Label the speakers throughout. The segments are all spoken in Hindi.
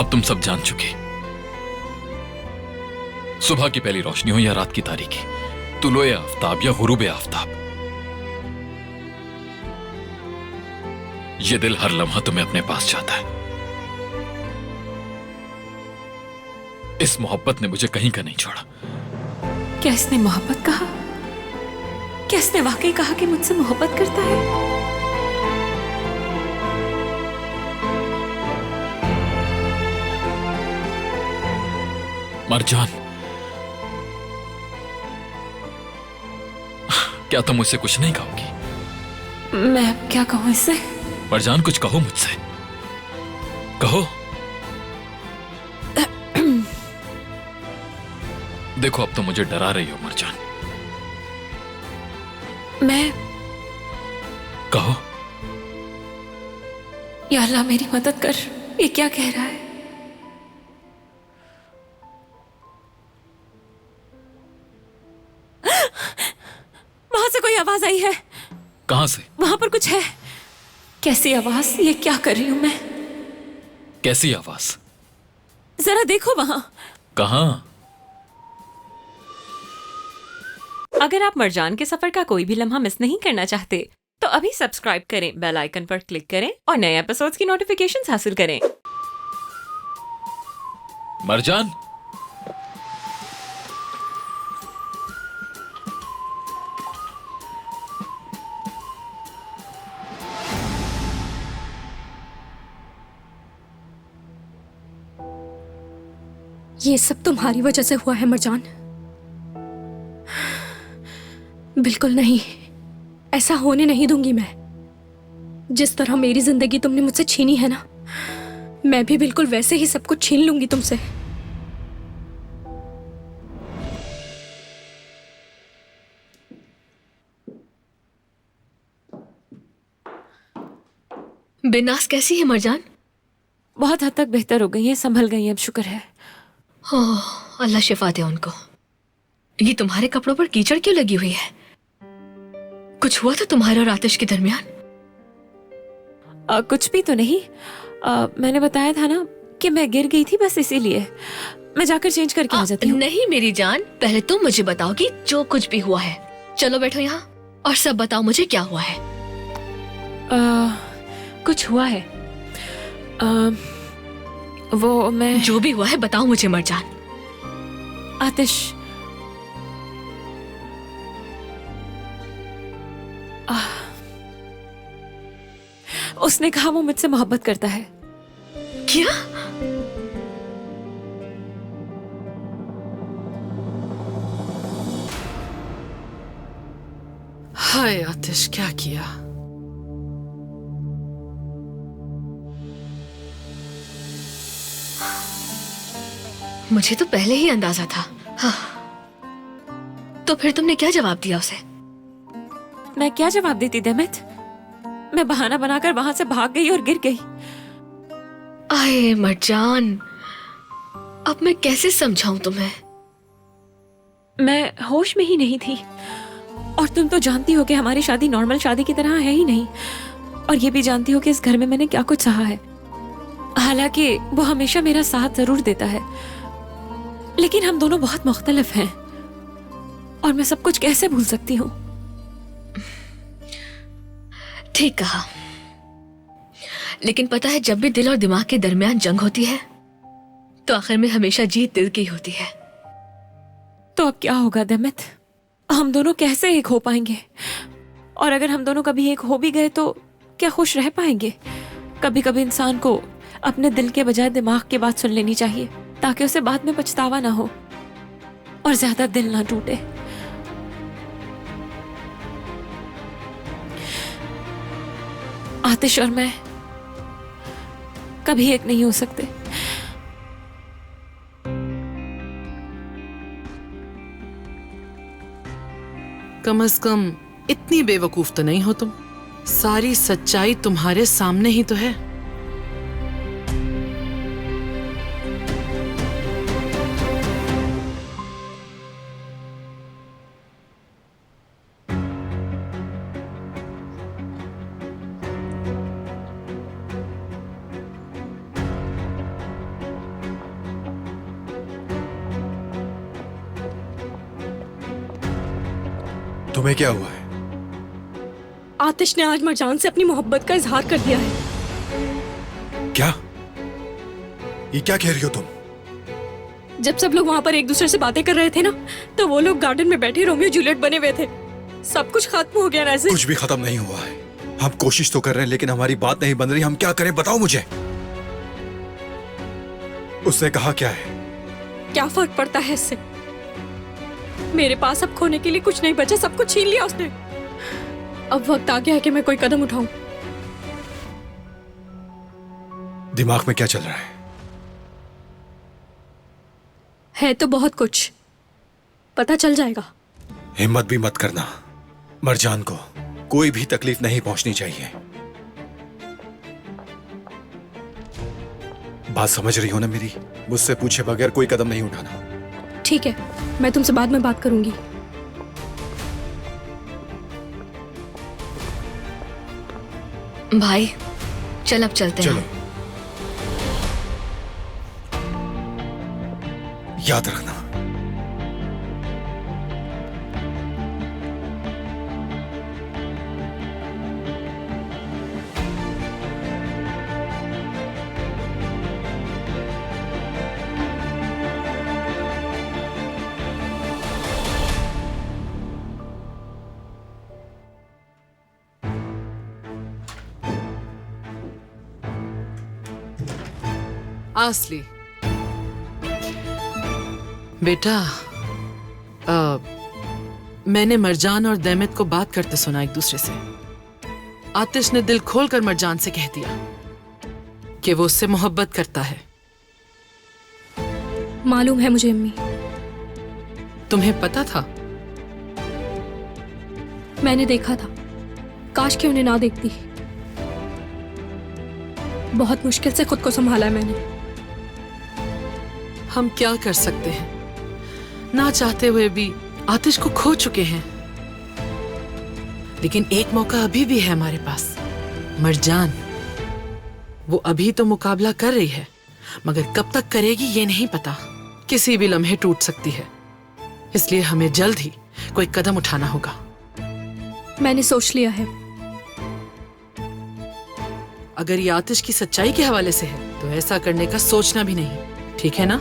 Speaker 1: अब तुम सब जान चुके। सुबह की पहली रोशनी हो या रात की तारीकी, तुलोए आफ्ताब या गुरूबे आफ्ताब, ये दिल हर लम्हा तुम्हें अपने पास चाहता है। इस मोहब्बत ने मुझे कहीं का नहीं छोड़ा।
Speaker 2: क्या इसने मोहब्बत कहा? क्या इसने वाकई कहा कि मुझसे मोहब्बत करता है?
Speaker 1: मरजान, क्या तुम मुझसे कुछ नहीं कहोगी?
Speaker 2: मैं अब क्या कहूं इससे?
Speaker 1: मरजान, कुछ कहो मुझसे, कहो। देखो, अब तो मुझे डरा रही हो मरजान।
Speaker 2: मैं
Speaker 1: कहो।
Speaker 2: या अल्लाह मेरी मदद कर, ये क्या कह रहा है? वहां से कोई आवाज आई है।
Speaker 1: कहां से?
Speaker 2: वहां पर कुछ है। कैसी आवाज? ये क्या कर रही हूं मैं?
Speaker 1: कैसी आवाज?
Speaker 2: जरा देखो वहां।
Speaker 1: कहां?
Speaker 2: अगर आप मरजान के सफर का कोई भी लम्हा मिस नहीं करना चाहते तो अभी सब्सक्राइब करें, बेल आइकन पर क्लिक करें और नए एपिसोड्स की नोटिफिकेशंस हासिल करें।
Speaker 1: मरजान,
Speaker 3: ये सब तुम्हारी वजह से हुआ है मरजान। बिल्कुल नहीं, ऐसा होने नहीं दूंगी मैं। जिस तरह मेरी जिंदगी तुमने मुझसे छीनी है ना, मैं भी बिल्कुल वैसे ही सब कुछ छीन लूंगी तुमसे। बिनास कैसी है मरजान?
Speaker 2: बहुत हद तक बेहतर हो गई है, संभल गई है, अब शुक्र है।
Speaker 3: ओह, अल्लाह शिफा दे उनको। ये तुम्हारे कपड़ों पर कीचड़ क्यों लगी हुई है? कुछ हुआ था तुम्हारे और आतिश के दरमियान?
Speaker 2: कुछ भी तो नहीं। मैंने बताया था ना कि मैं गिर गई थी, बस इसीलिए। मैं जाकर चेंज करके आ जाती हूँ।
Speaker 3: नहीं मेरी जान, पहले तुम मुझे बताओ कि जो कुछ भी हुआ है। चलो बैठो यहाँ और सब बताओ मुझे क्या हुआ है।
Speaker 2: कुछ हुआ है। वो मैं
Speaker 3: जो भी हुआ है बताओ मुझे मरजान।
Speaker 2: आतिश उसने कहा वो मुझसे मोहब्बत करता है।
Speaker 3: क्या?
Speaker 4: हाय आतिश, क्या किया?
Speaker 3: मुझे तो पहले ही अंदाजा था। हाँ। तो फिर तुमने क्या जवाब दिया उसे?
Speaker 2: मैं क्या जवाब देती देमित? मैं बहाना बनाकर वहां से भाग गई और गिर गई।
Speaker 3: आए मरजान, अब मैं कैसे समझाऊं तुम्हें?
Speaker 2: मैं होश में ही नहीं थी। और तुम तो जानती हो कि हमारी शादी नॉर्मल शादी की तरह है ही नहीं। और ये भी जानती हो कि इस घर में मैंने क्या कुछ सहा है। हालांकि वो हमेशा मेरा साथ जरूर देता है, लेकिन हम दोनों बहुत मुख्तलिफ हैं। और मैं सब कुछ कैसे भूल सकती हूँ?
Speaker 3: ठीक कहा। लेकिन पता है, जब भी दिल और दिमाग के दरमियान जंग होती है तो आखिर में हमेशा जीत दिल की होती है।
Speaker 2: तो अब क्या होगा देमित? हम दोनों कैसे एक हो पाएंगे? और अगर हम दोनों कभी एक हो भी गए तो क्या खुश रह पाएंगे? कभी कभी इंसान को अपने दिल के बजाय दिमाग की बात सुन लेनी चाहिए, ताकि उसे बाद में पछतावा ना हो और ज्यादा दिल ना टूटे। आतिश और मैं कभी एक नहीं हो सकते।
Speaker 4: कम से कम इतनी बेवकूफ तो नहीं हो तुम। सारी सच्चाई तुम्हारे सामने ही तो है।
Speaker 5: तुम्हें क्या हुआ है?
Speaker 3: आतिश ने आज मरजान से अपनी मोहब्बत का इजहार कर दिया है।
Speaker 5: क्या? ये क्या कह रही हो तुम?
Speaker 3: जब सब लोग वहां पर एक दूसरे से बातें कर रहे थे ना, तो वो लोग गार्डन में बैठे रोमियो जूलियट बने हुए थे। सब कुछ खत्म हो गया ना ऐसे।
Speaker 5: कुछ भी खत्म नहीं हुआ है। हम कोशिश तो कर रहे हैं लेकिन हमारी बात नहीं बन रही। हम क्या करें बताओ मुझे। उसने कहा क्या है?
Speaker 3: क्या फर्क पड़ता है इससे? मेरे पास अब खोने के लिए कुछ नहीं बचा, सब कुछ छीन लिया उसने। अब वक्त आ गया है कि मैं कोई कदम उठाऊं।
Speaker 5: दिमाग में क्या चल रहा
Speaker 3: है तो बहुत कुछ, पता चल जाएगा।
Speaker 5: हिम्मत भी मत करना। मरजान को कोई भी तकलीफ नहीं पहुंचनी चाहिए। बात समझ रही हो ना मेरी? मुझसे पूछे बगैर कोई कदम नहीं उठाना।
Speaker 3: ठीक है, मैं तुमसे बाद में बात करूंगी।
Speaker 6: भाई चल अब चलते
Speaker 5: चलो।
Speaker 6: हैं।
Speaker 5: याद रखना।
Speaker 4: आसली बेटा, मैंने मरजान और दैमत को बात करते सुना एक दूसरे से। आतिश ने दिल खोलकर मरजान से कह दिया कि वो उससे मोहब्बत करता है।
Speaker 3: मालूम है मुझे अम्मी।
Speaker 4: तुम्हें पता था?
Speaker 3: मैंने देखा था, काश कि उन्हें ना देखती। बहुत मुश्किल से खुद को संभाला है मैंने।
Speaker 4: हम क्या कर सकते हैं, ना चाहते हुए भी आतिश को खो चुके हैं। लेकिन एक मौका अभी भी है हमारे पास। मरजान, वो अभी तो मुकाबला कर रही है, मगर कब तक करेगी ये नहीं पता। किसी भी लम्हे टूट सकती है, इसलिए हमें जल्द ही कोई कदम उठाना होगा।
Speaker 3: मैंने सोच लिया है।
Speaker 4: अगर ये आतिश की सच्चाई के हवाले से है तो ऐसा करने का सोचना भी नहीं, ठीक है ना?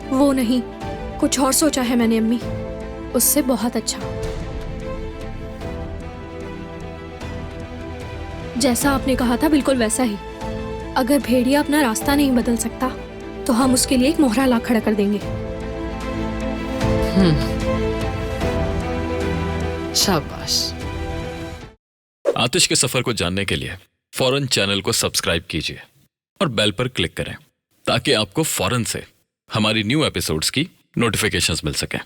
Speaker 3: वो नहीं, कुछ और सोचा है मैंने अम्मी, उससे बहुत अच्छा। जैसा आपने कहा था बिल्कुल वैसा ही। अगर भेड़िया अपना रास्ता नहीं बदल सकता तो हम उसके लिए एक मोहरा ला खड़ा कर देंगे।
Speaker 4: शाबाश।
Speaker 1: आतिश के सफर को जानने के लिए फौरन चैनल को सब्सक्राइब कीजिए और बेल पर क्लिक करें ताकि आपको फौरन से हमारी न्यू एपिसोड्स की नोटिफिकेशंस मिल सकें।